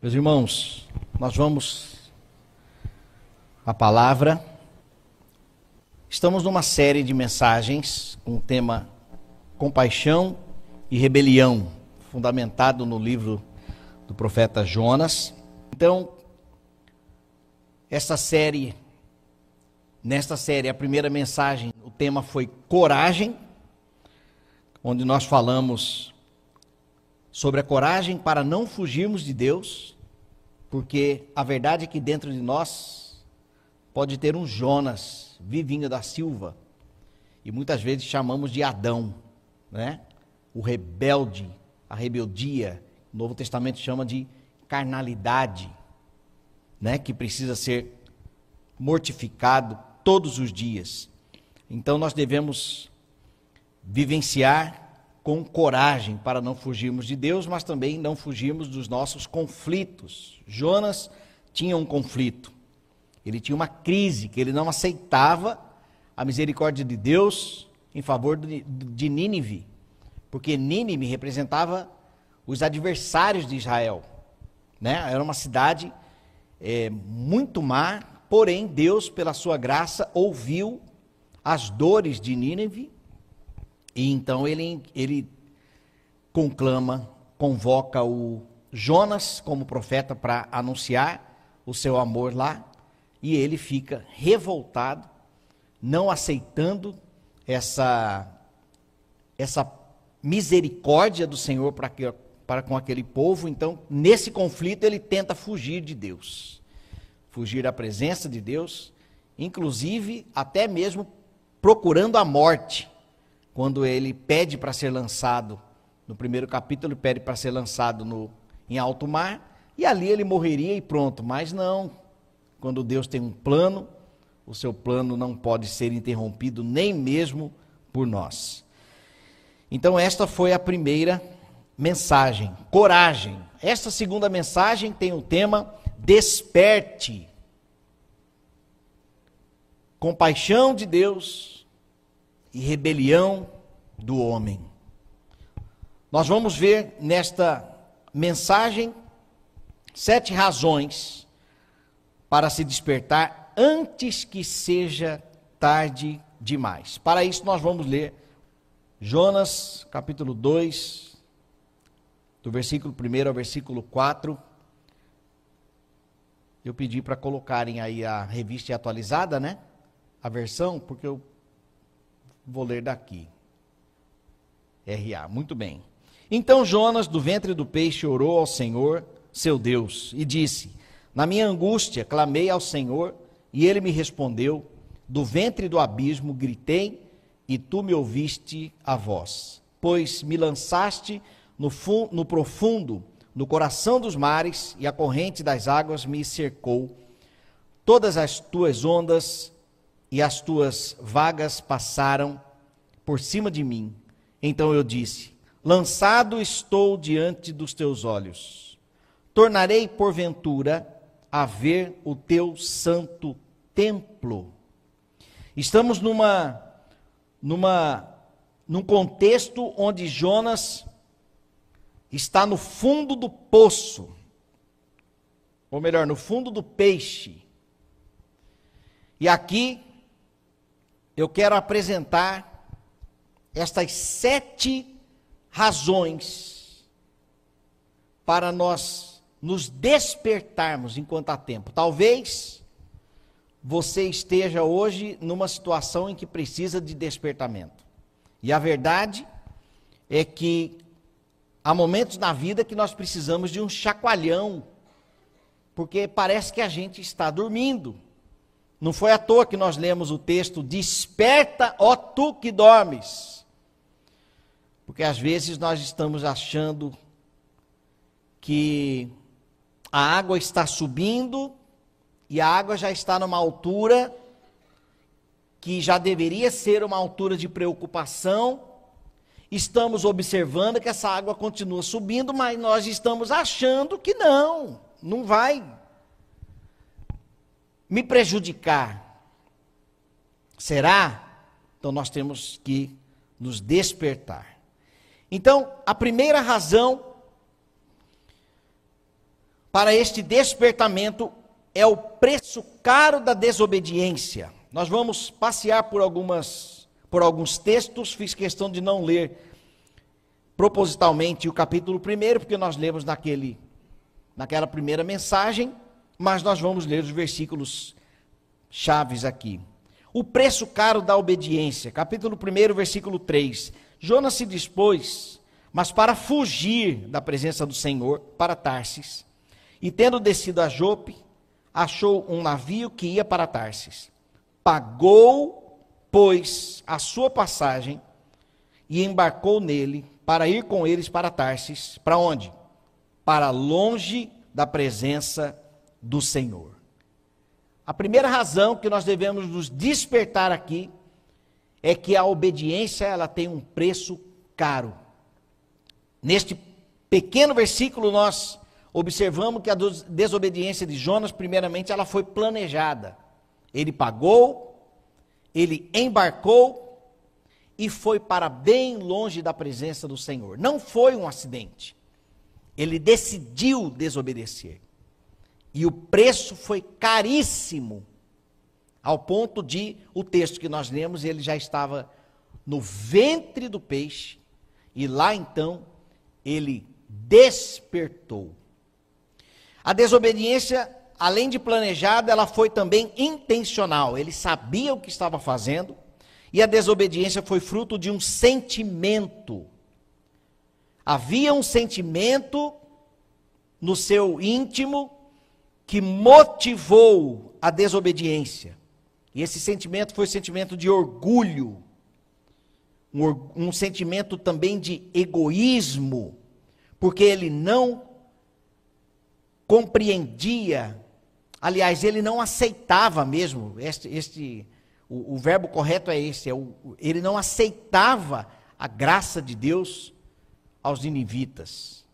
Meus irmãos, nós vamos à palavra. Estamos numa série de mensagens com o tema Compaixão e Rebelião, fundamentado no livro do profeta Jonas. Então, nesta série, a primeira mensagem, o tema foi coragem, onde nós falamos sobre a coragem para não fugirmos de Deus, porque a verdade é que dentro de nós pode ter um Jonas vivinho da Silva, e muitas vezes chamamos de Adão, né? O rebelde, a rebeldia, o Novo Testamento chama de carnalidade, né? Que precisa ser mortificado todos os dias. Então nós devemos vivenciar com coragem para não fugirmos de Deus, mas também não fugirmos dos nossos conflitos. Jonas tinha um conflito, ele tinha uma crise, que ele não aceitava a misericórdia de Deus em favor de Nínive, porque Nínive representava os adversários de Israel, né? Era uma cidade muito má, porém Deus, pela sua graça, ouviu as dores de Nínive, e então ele convoca o Jonas como profeta para anunciar o seu amor lá, e ele fica revoltado, não aceitando essa misericórdia do Senhor para com aquele povo. Então, nesse conflito, ele tenta fugir de Deus, fugir da presença de Deus, inclusive até mesmo procurando a morte. Quando ele pede para ser lançado, no primeiro capítulo ele pede para ser lançado em alto mar, e ali ele morreria e pronto. Mas não, quando Deus tem um plano, o seu plano não pode ser interrompido nem mesmo por nós. Então esta foi a primeira mensagem, coragem. Esta segunda mensagem tem o tema desperte. Compaixão de Deus e rebelião do homem. Nós vamos ver nesta mensagem 7 razões para se despertar antes que seja tarde demais. Para isso nós vamos ler Jonas capítulo 2, do versículo 1 ao versículo 4. Eu pedi para colocarem aí a revista atualizada, né? A versão, porque eu vou ler daqui. R.A. Muito bem. Então Jonas, do ventre do peixe, orou ao Senhor, seu Deus, e disse: na minha angústia clamei ao Senhor, e ele me respondeu. Do ventre do abismo gritei, e tu me ouviste a voz. Pois me lançaste no profundo, no coração dos mares, e a corrente das águas me cercou. Todas as tuas ondas e as tuas vagas passaram por cima de mim. Então eu disse: lançado estou diante dos teus olhos. Tornarei porventura a ver o teu santo templo. Estamos num contexto onde Jonas está no fundo do poço, ou melhor, no fundo do peixe. E aqui eu quero apresentar estas 7 razões para nós nos despertarmos enquanto há tempo. Talvez você esteja hoje numa situação em que precisa de despertamento. E a verdade é que há momentos na vida que nós precisamos de um chacoalhão, porque parece que a gente está dormindo. Não foi à toa que nós lemos o texto: desperta, ó tu que dormes. Porque às vezes nós estamos achando que a água está subindo, e a água já está numa altura que já deveria ser uma altura de preocupação. Estamos observando que essa água continua subindo, mas nós estamos achando que não vai me prejudicar. Será? Então nós temos que nos despertar. Então, a primeira razão para este despertamento é o preço caro da desobediência. Nós vamos passear por alguns textos, fiz questão de não ler propositalmente o capítulo 1, porque nós lemos naquela primeira mensagem, mas nós vamos ler os versículos chaves aqui. O preço caro da obediência, capítulo 1, versículo 3. Jonas se dispôs, mas para fugir da presença do Senhor, para Tarsis, e tendo descido a Jope, achou um navio que ia para Tarsis. Pagou, pois, a sua passagem e embarcou nele para ir com eles para Tarsis. Para onde? Para longe da presença do Senhor. A primeira razão que nós devemos nos despertar aqui é que a obediência ela tem um preço caro. Neste pequeno versículo nós observamos que a desobediência de Jonas, primeiramente, ela foi planejada. Ele pagou, ele embarcou e foi para bem longe da presença do Senhor. Não foi um acidente. Ele decidiu desobedecer. E o preço foi caríssimo, ao ponto de, o texto que nós lemos, ele já estava no ventre do peixe, e lá então, ele despertou. A desobediência, além de planejada, ela foi também intencional. Ele sabia o que estava fazendo, e a desobediência foi fruto de um sentimento. Havia um sentimento no seu íntimo que motivou a desobediência. E esse sentimento foi o sentimento de orgulho, um sentimento também de egoísmo, porque ele não compreendia, aliás, ele não aceitava mesmo, o verbo correto é esse, ele não aceitava a graça de Deus aos ninivitas.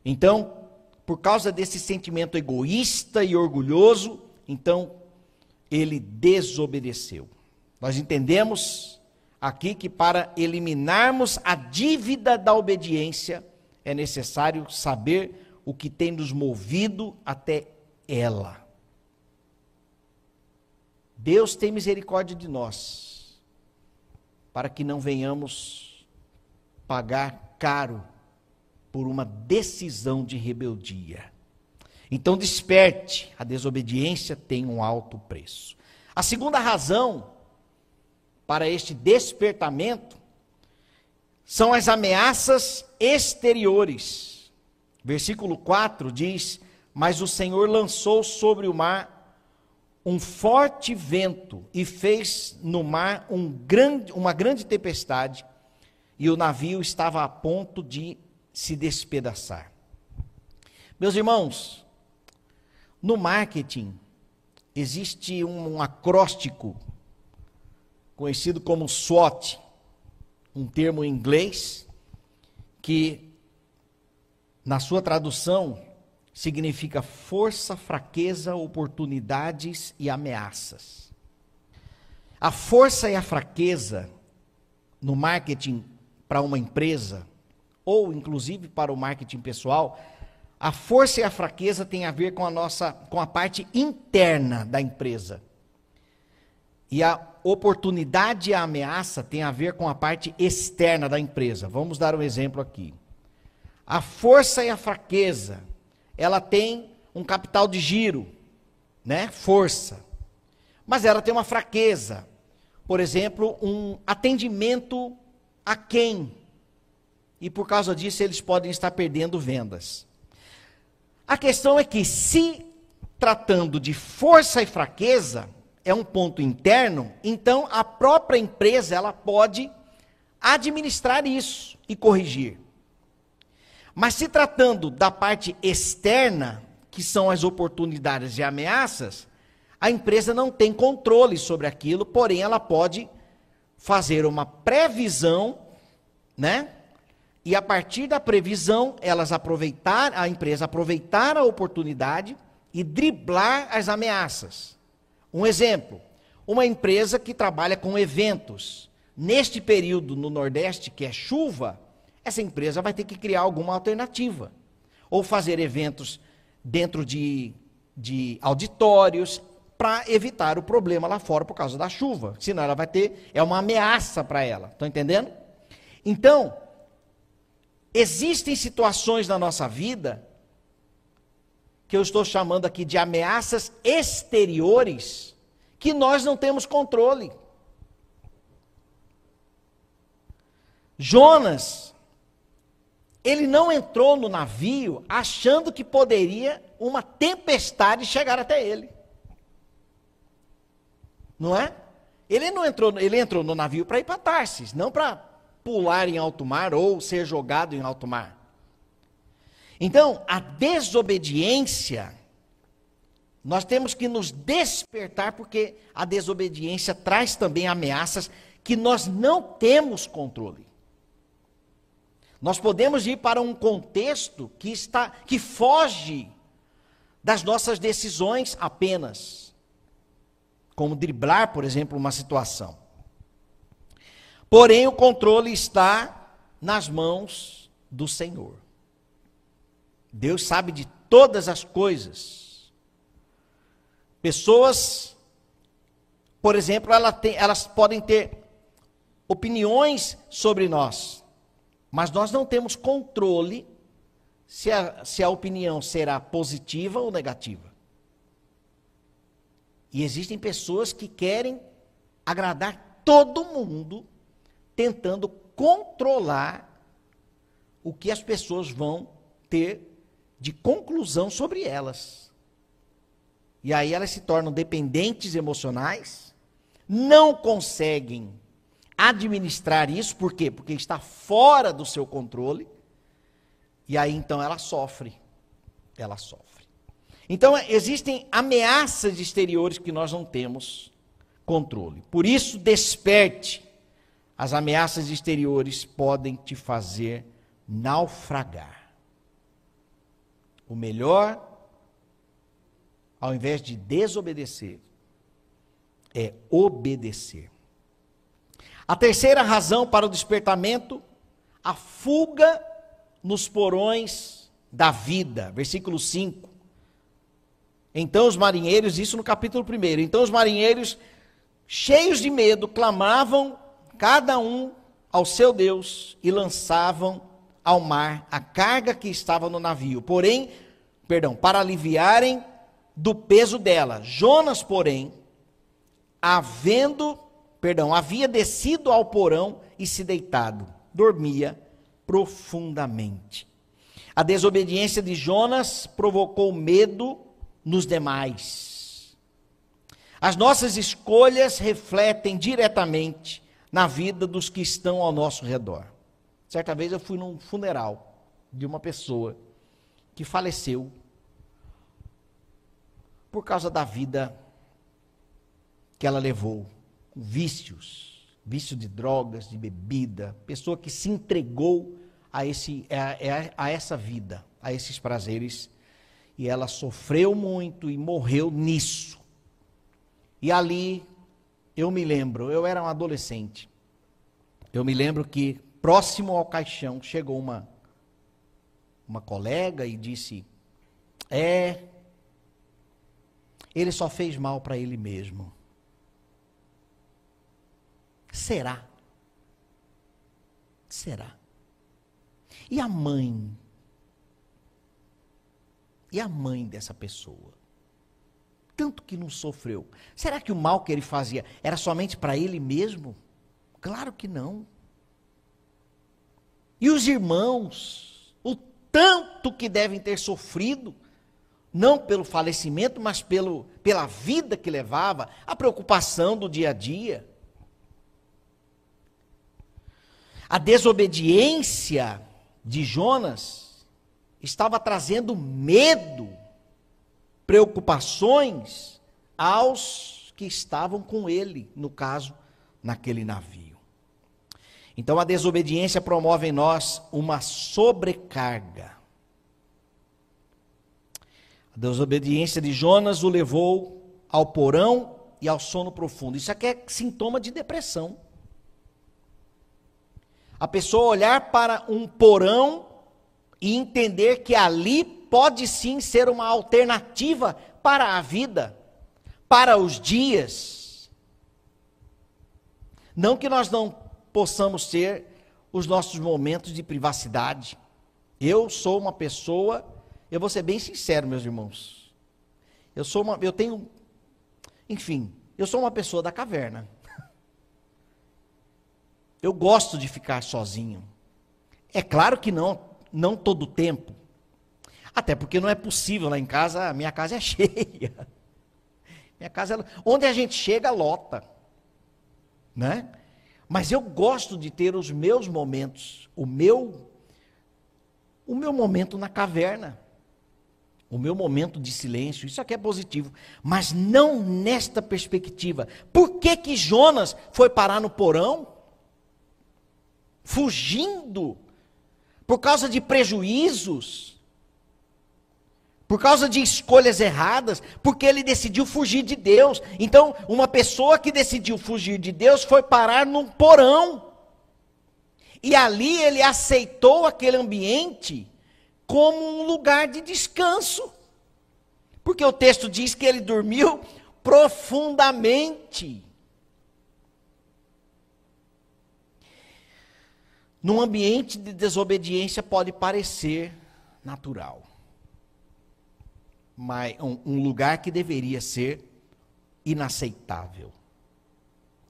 Então, por causa desse sentimento egoísta e orgulhoso, então, ele desobedeceu. Nós entendemos aqui que para eliminarmos a dívida da obediência, é necessário saber o que tem nos movido até ela. Deus tem misericórdia de nós, para que não venhamos pagar caro por uma decisão de rebeldia. Então desperte, a desobediência tem um alto preço. A segunda razão para este despertamento são as ameaças exteriores. Versículo 4 diz: mas o Senhor lançou sobre o mar um forte vento e fez no mar uma grande tempestade, e o navio estava a ponto de se despedaçar. Meus irmãos, no marketing existe um acróstico conhecido como SWOT, um termo em inglês que na sua tradução significa força, fraqueza, oportunidades e ameaças. A força e a fraqueza no marketing para uma empresa, ou inclusive para o marketing pessoal, a força e a fraqueza tem a ver com a parte interna da empresa. E a oportunidade e a ameaça tem a ver com a parte externa da empresa. Vamos dar um exemplo aqui. A força e a fraqueza, ela tem um capital de giro, né? Força. Mas ela tem uma fraqueza. Por exemplo, um atendimento aquém. E por causa disso eles podem estar perdendo vendas. A questão é que, se tratando de força e fraqueza, é um ponto interno, então a própria empresa ela pode administrar isso e corrigir. Mas se tratando da parte externa, que são as oportunidades e ameaças, a empresa não tem controle sobre aquilo, porém ela pode fazer uma previsão, né? E a partir da previsão, a empresa aproveitar a oportunidade e driblar as ameaças. Um exemplo, uma empresa que trabalha com eventos. Neste período no Nordeste, que é chuva, essa empresa vai ter que criar alguma alternativa. Ou fazer eventos dentro de auditórios, para evitar o problema lá fora por causa da chuva. Senão ela vai ter, é uma ameaça para ela. Estão entendendo? Então, existem situações na nossa vida que eu estou chamando aqui de ameaças exteriores que nós não temos controle. Jonas, ele não entrou no navio achando que poderia uma tempestade chegar até ele. Não é? Ele entrou no navio para ir para Tarsis, não para pular em alto mar ou ser jogado em alto mar. Então, a desobediência, nós temos que nos despertar, porque a desobediência traz também ameaças que nós não temos controle. Nós podemos ir para um contexto que foge das nossas decisões apenas, como driblar, por exemplo, uma situação. Porém, o controle está nas mãos do Senhor. Deus sabe de todas as coisas. Pessoas, por exemplo, elas podem ter opiniões sobre nós, mas nós não temos controle se a opinião será positiva ou negativa. E existem pessoas que querem agradar todo mundo, tentando controlar o que as pessoas vão ter de conclusão sobre elas. E aí elas se tornam dependentes emocionais, não conseguem administrar isso, por quê? Porque está fora do seu controle, e aí então ela sofre. Então existem ameaças exteriores que nós não temos controle. Por isso, desperte. As ameaças exteriores podem te fazer naufragar. O melhor, ao invés de desobedecer, é obedecer. A terceira razão para o despertamento, a fuga nos porões da vida. Versículo 5. Então os marinheiros, isso no capítulo 1, então os marinheiros, cheios de medo, clamavam cada um ao seu Deus e lançavam ao mar a carga que estava no navio. Para aliviarem do peso dela. Jonas, porém, havia descido ao porão e se deitado, dormia profundamente. A desobediência de Jonas provocou medo nos demais. As nossas escolhas refletem diretamente na vida dos que estão ao nosso redor. Certa vez eu fui num funeral de uma pessoa que faleceu por causa da vida que ela levou, com vício de drogas, de bebida, pessoa que se entregou a essa vida, a esses prazeres, e ela sofreu muito e morreu nisso. E ali, eu me lembro, eu era um adolescente, eu me lembro que próximo ao caixão chegou uma colega e disse, ele só fez mal para ele mesmo. Será? E a mãe? E a mãe dessa pessoa? Tanto que não sofreu. Será que o mal que ele fazia era somente para ele mesmo? Claro que não. E os irmãos, o tanto que devem ter sofrido, não pelo falecimento, mas pela vida que levava, a preocupação do dia a dia. A desobediência de Jonas estava trazendo medo, preocupações aos que estavam com ele, no caso, naquele navio. Então a desobediência promove em nós uma sobrecarga. A desobediência de Jonas o levou ao porão e ao sono profundo. Isso aqui é sintoma de depressão. A pessoa olhar para um porão e entender que ali pode sim ser uma alternativa para a vida, para os dias. Não que nós não possamos ter os nossos momentos de privacidade. Eu sou uma pessoa, eu vou ser bem sincero, meus irmãos. Eu sou uma pessoa da caverna. Eu gosto de ficar sozinho. É claro que não todo o tempo. Até porque não é possível lá em casa, a minha casa é cheia. Minha casa, onde a gente chega, lota. Né? Mas eu gosto de ter os meus momentos, o meu momento na caverna, o meu momento de silêncio, isso aqui é positivo, mas não nesta perspectiva. Por que Jonas foi parar no porão? Fugindo, por causa de prejuízos, por causa de escolhas erradas, porque ele decidiu fugir de Deus. Então, uma pessoa que decidiu fugir de Deus foi parar num porão. E ali ele aceitou aquele ambiente como um lugar de descanso. Porque o texto diz que ele dormiu profundamente. Num ambiente de desobediência pode parecer natural. Mas um lugar que deveria ser inaceitável.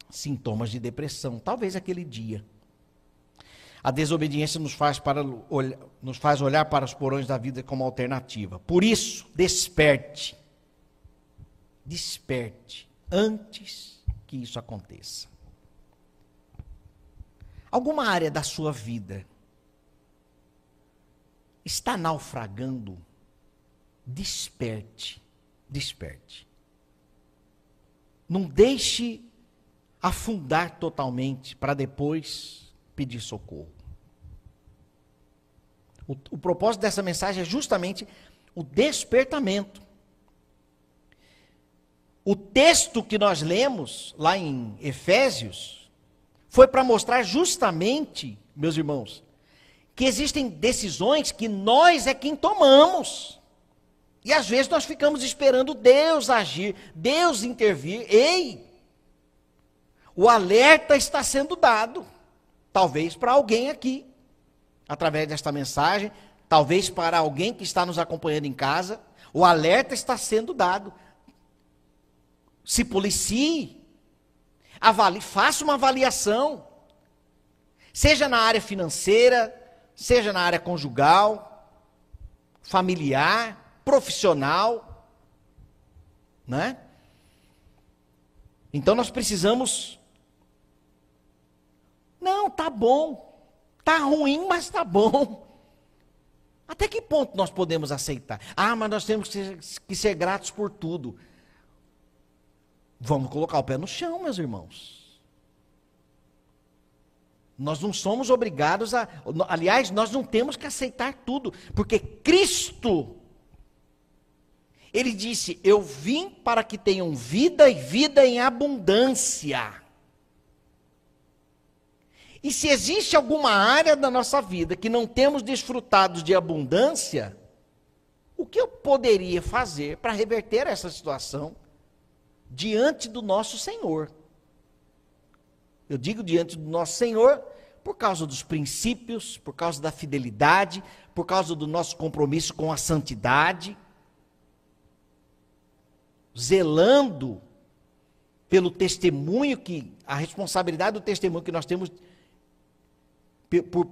Sintomas de depressão, talvez aquele dia. A desobediência nos faz olhar para os porões da vida como alternativa. Por isso, desperte. Desperte antes que isso aconteça. Alguma área da sua vida está naufragando? Desperte, desperte. Não deixe afundar totalmente para depois pedir socorro. O propósito dessa mensagem é justamente o despertamento. O texto que nós lemos lá em Efésios foi para mostrar justamente, meus irmãos, que existem decisões que nós é quem tomamos. E às vezes nós ficamos esperando Deus agir, Deus intervir. Ei! O alerta está sendo dado. Talvez para alguém aqui, através desta mensagem, talvez para alguém que está nos acompanhando em casa, o alerta está sendo dado. Se policie, faça uma avaliação, seja na área financeira, seja na área conjugal, familiar, profissional, né? Então nós precisamos, não, tá bom, tá ruim, mas tá bom. Até que ponto nós podemos aceitar? Ah, mas nós temos que ser gratos por tudo. Vamos colocar o pé no chão, meus irmãos. Nós não somos obrigados aliás, nós não temos que aceitar tudo, porque Cristo, Ele disse, eu vim para que tenham vida e vida em abundância. E se existe alguma área da nossa vida que não temos desfrutado de abundância, o que eu poderia fazer para reverter essa situação diante do nosso Senhor? Eu digo diante do nosso Senhor por causa dos princípios, por causa da fidelidade, por causa do nosso compromisso com a santidade, zelando pelo testemunho a responsabilidade do testemunho que nós temos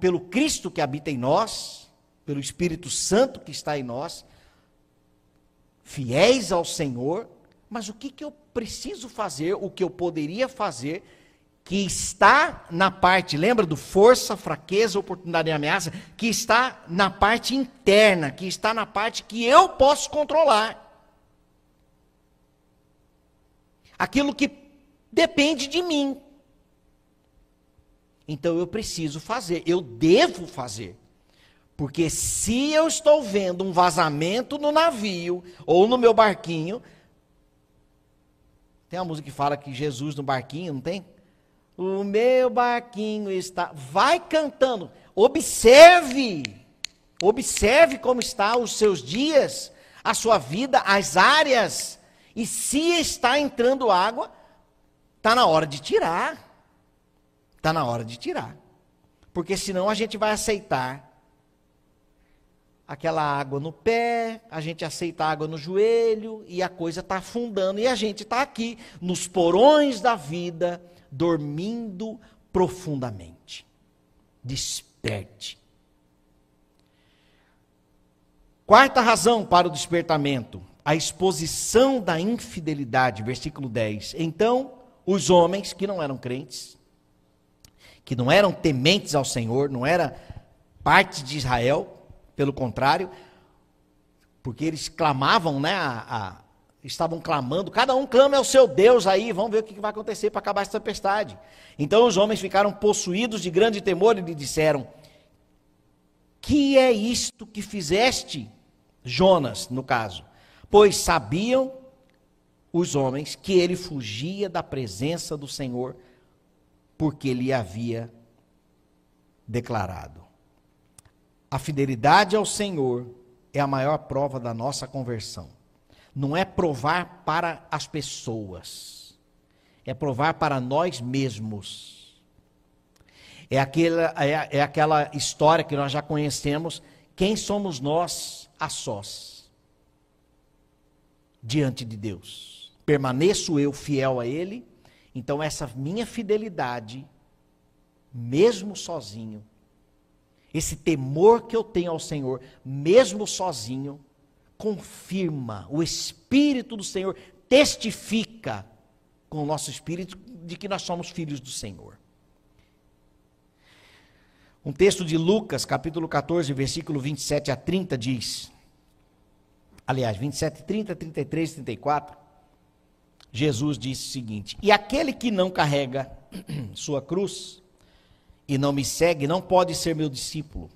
pelo Cristo que habita em nós, pelo Espírito Santo que está em nós, fiéis ao Senhor. Mas o que eu preciso fazer, o que eu poderia fazer, que está na parte, lembra do força, fraqueza, oportunidade e ameaça, que está na parte interna, que está na parte que eu posso controlar. Aquilo que depende de mim. Então eu preciso fazer, eu devo fazer. Porque se eu estou vendo um vazamento no navio, ou no meu barquinho, tem uma música que fala que Jesus no barquinho, não tem? O meu barquinho está... Vai cantando, observe Observe como estão os seus dias, a sua vida, as áreas. E se está entrando água, está na hora de tirar. Está na hora de tirar. Porque senão a gente vai aceitar aquela água no pé, a gente aceita a água no joelho, e a coisa está afundando. E a gente está aqui, nos porões da vida, dormindo profundamente. Desperte. Quarta razão para o despertamento, a exposição da infidelidade, versículo 10. Então, os homens que não eram crentes, que não eram tementes ao Senhor, não era parte de Israel, pelo contrário, porque eles clamavam, né, estavam clamando, cada um clama ao seu Deus aí, vamos ver o que vai acontecer para acabar essa tempestade. Então os homens ficaram possuídos de grande temor e lhe disseram: que é isto que fizeste, Jonas, no caso? Pois sabiam os homens que ele fugia da presença do Senhor, porque ele havia declarado. A fidelidade ao Senhor é a maior prova da nossa conversão. Não é provar para as pessoas, é provar para nós mesmos. É aquela história que nós já conhecemos, quem somos nós a sós, diante de Deus. Permaneço eu fiel a Ele, então essa minha fidelidade, mesmo sozinho, esse temor que eu tenho ao Senhor, mesmo sozinho, confirma, o Espírito do Senhor testifica com o nosso espírito de que nós somos filhos do Senhor. Um texto de Lucas, capítulo 14, versículo 27 a 30 diz, aliás, 27, 30, 33, 34, Jesus disse o seguinte: e aquele que não carrega sua cruz e não me segue, não pode ser meu discípulo.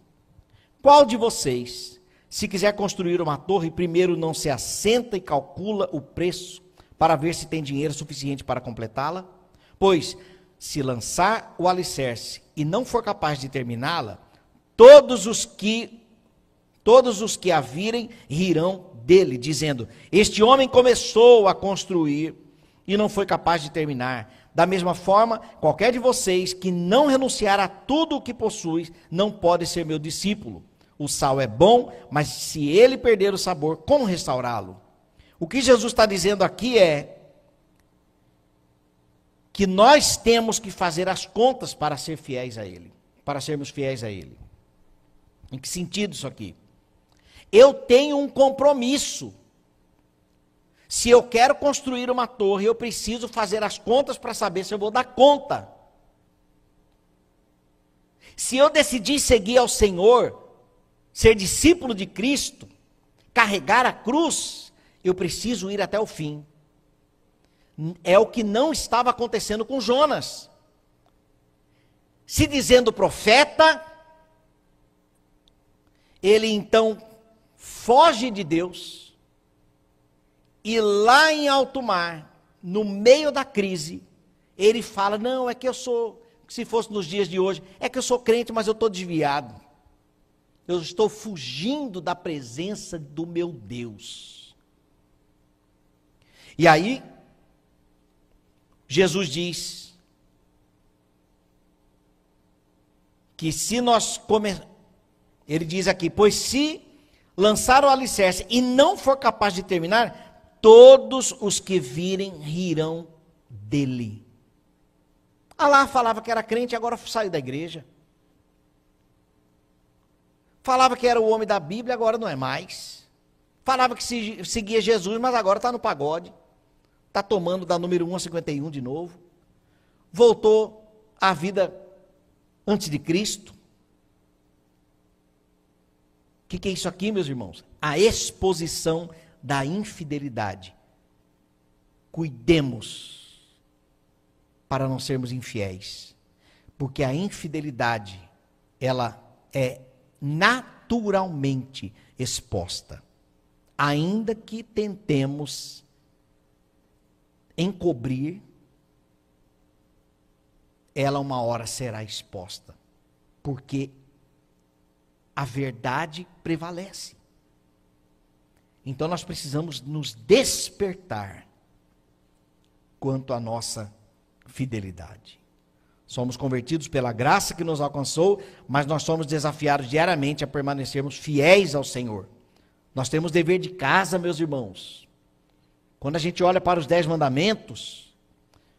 Qual de vocês, se quiser construir uma torre, primeiro não se assenta e calcula o preço para ver se tem dinheiro suficiente para completá-la? Pois, se lançar o alicerce e não for capaz de terminá-la, todos os que a virem rirão dele, dizendo: este homem começou a construir e não foi capaz de terminar. Da mesma forma, qualquer de vocês que não renunciar a tudo o que possui, não pode ser meu discípulo. O sal é bom, mas se ele perder o sabor, como restaurá-lo? O que Jesus está dizendo aqui é que nós temos que fazer as contas para ser fiéis a Ele, para sermos fiéis a Ele. Em que sentido isso aqui? Eu tenho um compromisso. Se eu quero construir uma torre, eu preciso fazer as contas para saber se eu vou dar conta. Se eu decidir seguir ao Senhor, ser discípulo de Cristo, carregar a cruz, eu preciso ir até o fim. É o que não estava acontecendo com Jonas. Se dizendo profeta, ele então foge de Deus, e lá em alto mar, no meio da crise, ele fala: não, é que eu sou, se fosse nos dias de hoje, é que eu sou crente, mas eu estou desviado. Eu estou fugindo da presença do meu Deus. E aí, Jesus diz que se nós ele diz aqui: pois se lançar o alicerce e não for capaz de terminar, todos os que virem rirão dele. Lá falava que era crente, agora saiu da igreja. Falava que era o homem da Bíblia, agora não é mais. Falava que seguia Jesus, mas agora está no pagode. Está tomando da número 1 a 51 de novo. Voltou à vida antes de Cristo. O que é isso aqui, meus irmãos? A exposição da infidelidade. Cuidemos para não sermos infiéis. Porque a infidelidade, ela é naturalmente exposta. Ainda que tentemos encobrir, ela uma hora será exposta. Porque a verdade prevalece. Então nós precisamos nos despertar quanto à nossa fidelidade. Somos convertidos pela graça que nos alcançou, mas nós somos desafiados diariamente a permanecermos fiéis ao Senhor. Nós temos dever de casa, meus irmãos. Quando a gente olha para os 10 mandamentos,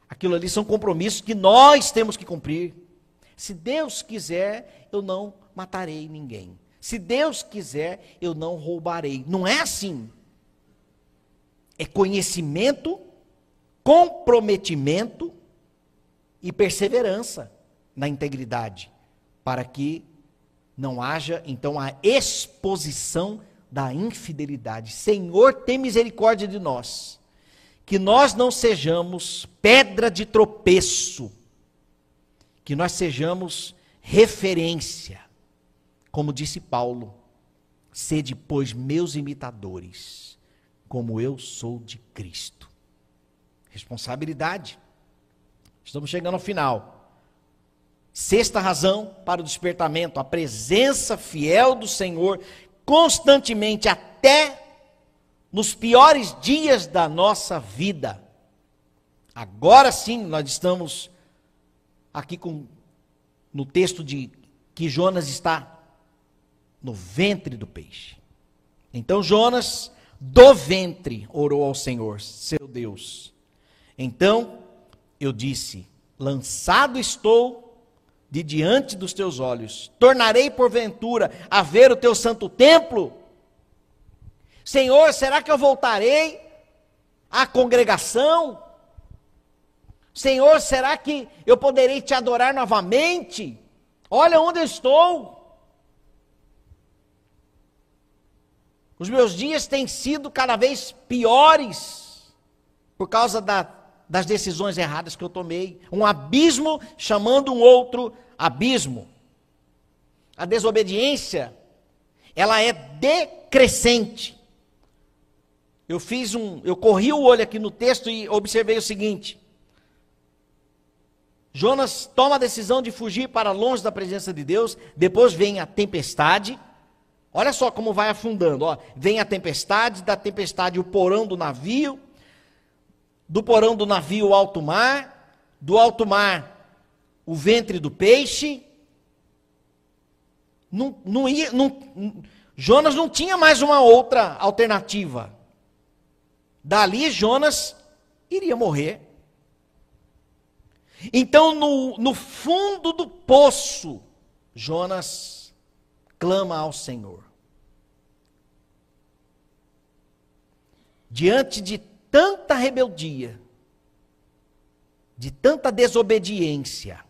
aquilo ali são compromissos que nós temos que cumprir. Se Deus quiser, eu não matarei ninguém. Se Deus quiser, eu não roubarei. Não é assim. É conhecimento, comprometimento e perseverança na integridade, para que não haja, então, a exposição da infidelidade. Senhor, tem misericórdia de nós, que nós não sejamos pedra de tropeço, que nós sejamos referência, como disse Paulo, sede, pois, meus imitadores, como eu sou de Cristo. Responsabilidade. Estamos chegando ao final. Sexta razão para o despertamento, a presença fiel do Senhor constantemente, até nos piores dias da nossa vida. Agora sim, nós estamos aqui no texto de que Jonas está no ventre do peixe. Então Jonas, do ventre, orou ao Senhor, seu Deus. Então eu disse: lançado estou de diante dos teus olhos, tornarei porventura a ver o teu santo templo? Senhor, será que eu voltarei à congregação? Senhor, será que eu poderei te adorar novamente? Olha onde eu estou. Os meus dias têm sido cada vez piores por causa das decisões erradas que eu tomei. Um abismo chamando um outro abismo. A desobediência, ela é decrescente. Eu corri o olho aqui no texto e observei o seguinte: Jonas toma a decisão de fugir para longe da presença de Deus, depois vem a tempestade. Olha só como vai afundando, ó. Vem a tempestade, da tempestade o porão do navio, do porão do navio o alto mar, do alto mar o ventre do peixe. Jonas não tinha mais uma outra alternativa. Dali Jonas iria morrer. Então no fundo do poço, Jonas clama ao Senhor. Diante de tanta rebeldia, de tanta desobediência,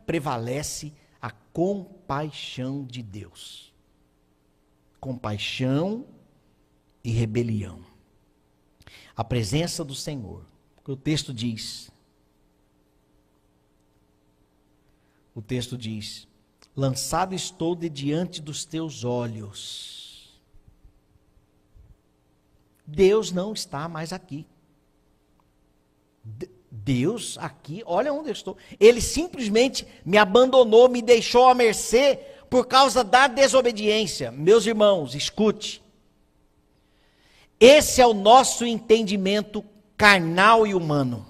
prevalece a compaixão de Deus. Compaixão e rebelião. A presença do Senhor. O texto diz, lançado estou de diante dos teus olhos. Deus não está mais aqui. Deus aqui, olha onde eu estou. Ele simplesmente me abandonou, me deixou à mercê por causa da desobediência. Meus irmãos, escute. Esse é o nosso entendimento carnal e humano.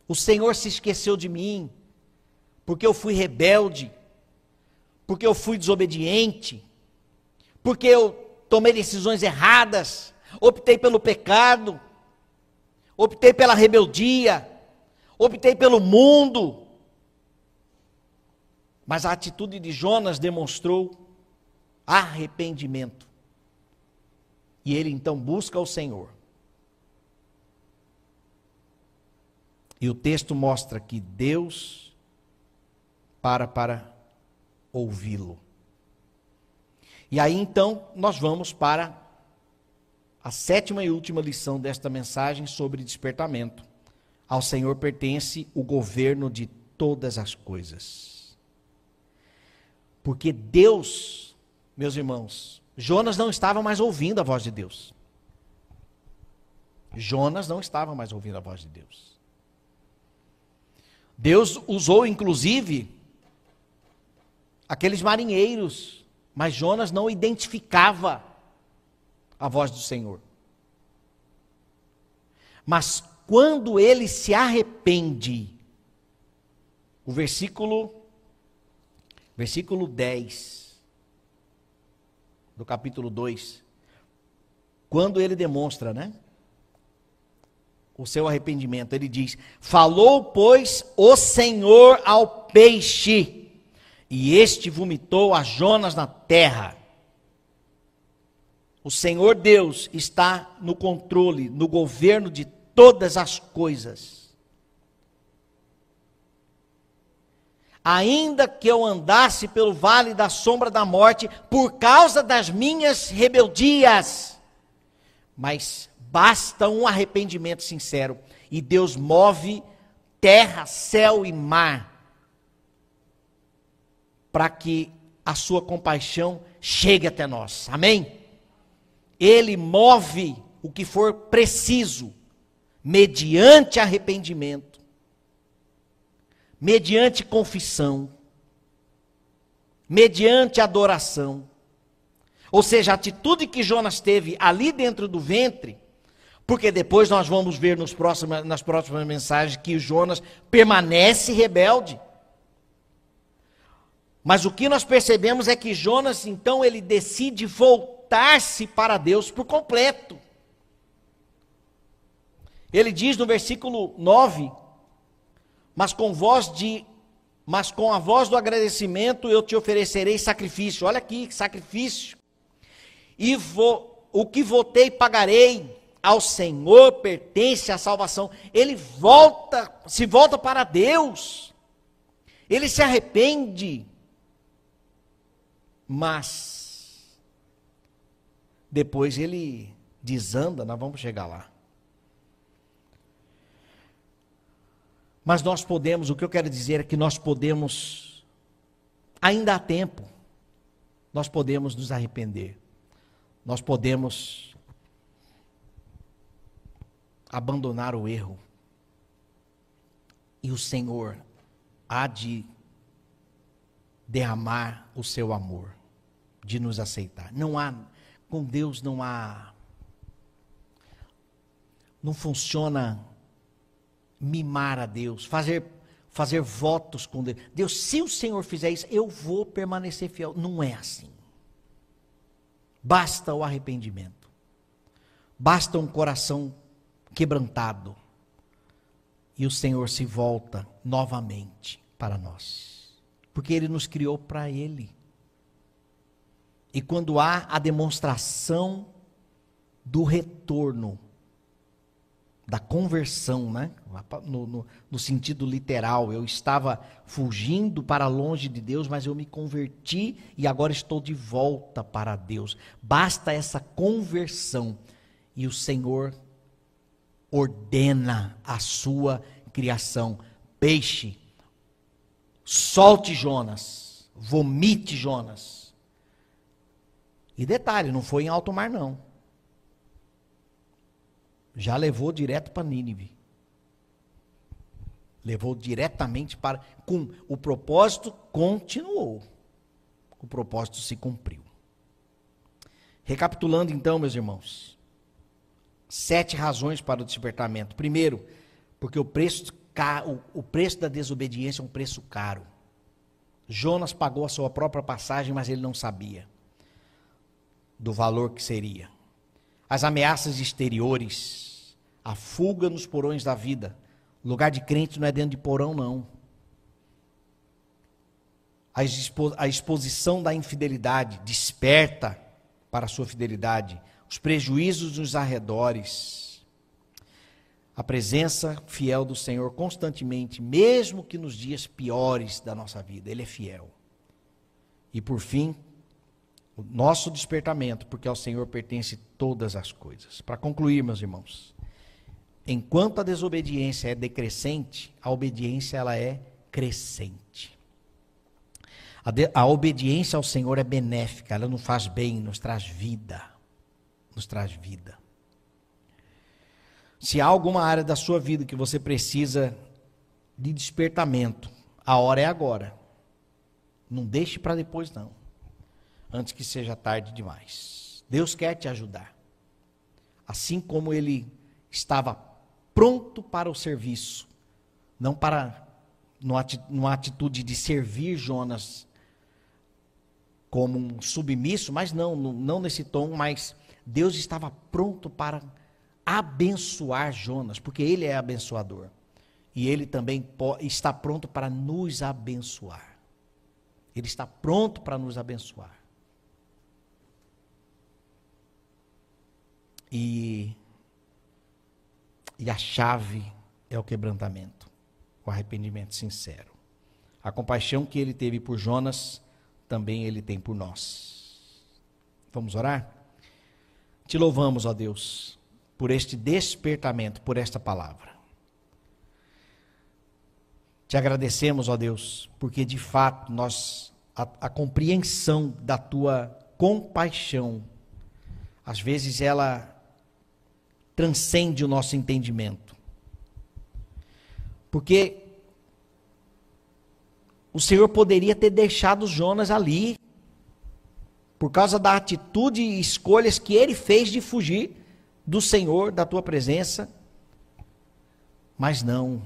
O Senhor se esqueceu de mim, porque eu fui rebelde, porque eu fui desobediente, porque eu tomei decisões erradas, optei pelo pecado, optei pela rebeldia, optei pelo mundo. Mas a atitude de Jonas demonstrou arrependimento. E ele então busca o Senhor. E o texto mostra que Deus para ouvi-lo. E aí então nós vamos para a sétima e última lição desta mensagem sobre despertamento. Ao Senhor pertence o governo de todas as coisas. Porque Deus, meus irmãos, Jonas não estava mais ouvindo a voz de Deus. Jonas não estava mais ouvindo a voz de Deus. Deus usou inclusive aqueles marinheiros, mas Jonas não identificava a voz do Senhor. Mas quando ele se arrepende, o versículo 10 do capítulo 2, quando ele demonstra, o seu arrependimento, ele diz: falou, pois, o Senhor ao peixe, e este vomitou a Jonas na terra. O Senhor Deus está no controle, no governo de todas as coisas. Ainda que eu andasse pelo vale da sombra da morte, por causa das minhas rebeldias, mas basta um arrependimento sincero, e Deus move terra, céu e mar, para que a sua compaixão chegue até nós, amém? Ele move o que for preciso, mediante arrependimento, mediante confissão, mediante adoração. Ou seja, a atitude que Jonas teve ali dentro do ventre, porque depois nós vamos ver nas próximas mensagens que Jonas permanece rebelde. Mas o que nós percebemos é que Jonas, então, ele decide voltar-se para Deus por completo. Ele diz no versículo 9, mas com a voz do agradecimento eu te oferecerei sacrifício. Olha aqui, sacrifício. E o que votei pagarei. Ao Senhor pertence a salvação. Ele se volta para Deus. Ele se arrepende. Mas depois ele desanda, nós vamos chegar lá. Mas nós podemos, o que eu quero dizer é que nós podemos, ainda há tempo, nós podemos nos arrepender. Nós podemos abandonar o erro. E o Senhor há de derramar o seu amor, de nos aceitar. Com Deus não funciona mimar a Deus, fazer votos com Deus. Deus, se o Senhor fizer isso, eu vou permanecer fiel. Não é assim. Basta o arrependimento. Basta um coração quebrantado. E o Senhor se volta novamente para nós. Porque Ele nos criou para Ele. E quando há a demonstração do retorno, da conversão, no sentido literal, eu estava fugindo para longe de Deus, mas eu me converti e agora estou de volta para Deus. Basta essa conversão e o Senhor ordena a sua criação. Peixe, solte Jonas, vomite Jonas. E detalhe, não foi em alto mar não. Já levou direto para Nínive. Levou diretamente para... o propósito continuou. O propósito se cumpriu. Recapitulando então, meus irmãos. 7 razões para o despertamento. Primeiro, porque o preço da desobediência é um preço caro. Jonas pagou a sua própria passagem, mas ele não sabia do valor que seria. As ameaças exteriores, a fuga nos porões da vida. Lugar de crente não é dentro de porão, não. A exposição da infidelidade desperta para a sua fidelidade. Os prejuízos nos arredores. A presença fiel do Senhor constantemente, mesmo que nos dias piores da nossa vida, Ele é fiel. E por fim, o nosso despertamento, porque ao Senhor pertence todas as coisas. Para concluir, meus irmãos, enquanto a desobediência é decrescente, a obediência ela é crescente. A obediência ao Senhor é benéfica, ela nos faz bem, nos traz vida. Nos traz vida. Se há alguma área da sua vida que você precisa de despertamento. A hora é agora. Não deixe para depois, não. Antes que seja tarde demais. Deus quer te ajudar. Assim como ele estava pronto para o serviço, não para numa atitude de servir Jonas como um submisso, mas não nesse tom, mas Deus estava pronto para abençoar Jonas, porque ele é abençoador. E ele também está pronto para nos abençoar. Ele está pronto para nos abençoar. E a chave é o quebrantamento, o arrependimento sincero. A compaixão que ele teve por Jonas, também ele tem por nós. Vamos orar? Te louvamos, ó Deus, por este despertamento, por esta palavra. Te agradecemos, ó Deus, porque de fato a compreensão da tua compaixão, às vezes ela transcende o nosso entendimento. Porque o Senhor poderia ter deixado Jonas ali, por causa da atitude e escolhas que ele fez de fugir do Senhor, da tua presença. Mas não.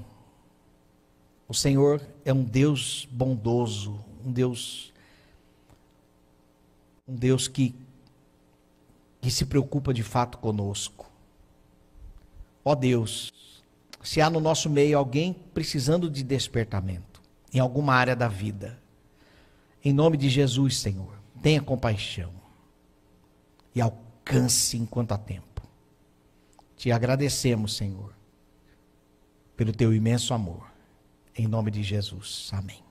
O Senhor é um Deus bondoso, um Deus que se preocupa de fato conosco. Ó Deus, se há no nosso meio alguém precisando de despertamento, em alguma área da vida, em nome de Jesus, Senhor, tenha compaixão e alcance enquanto há tempo. Te agradecemos, Senhor, pelo teu imenso amor. Em nome de Jesus. Amém.